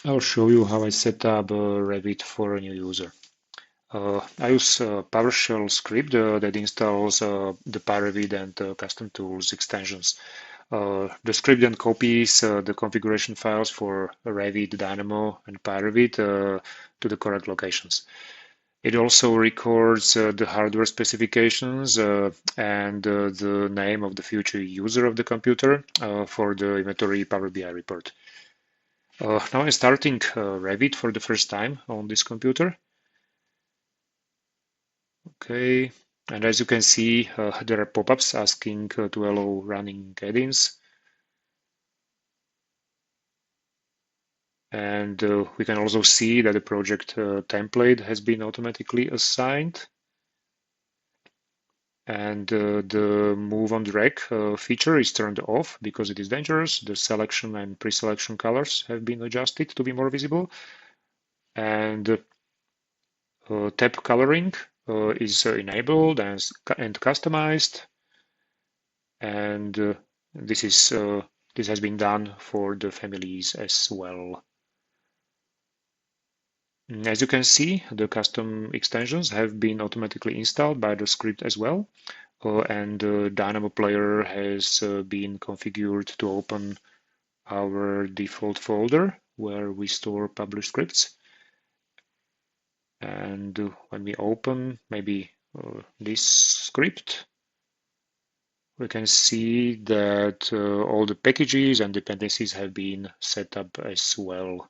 I'll show you how I set up Revit for a new user. I use a PowerShell script that installs the pyRevit and CustomTools extensions. The script then copies the configuration files for Revit, Dynamo, and pyRevit to the correct locations. It also records the hardware specifications and the name of the future user of the computer for the inventory Power BI report. Now I'm starting Revit for the first time on this computer. Okay, and as you can see, there are pop-ups asking to allow running add-ins. And we can also see that the project template has been automatically assigned. And the move on drag feature is turned off because it is dangerous. The selection and pre-selection colors have been adjusted to be more visible. And tab coloring is enabled and customized. And this has been done for the families as well. As you can see, the custom extensions have been automatically installed by the script as well. And the Dynamo Player has been configured to open our default folder where we store published scripts. And when we open maybe this script, we can see that all the packages and dependencies have been set up as well.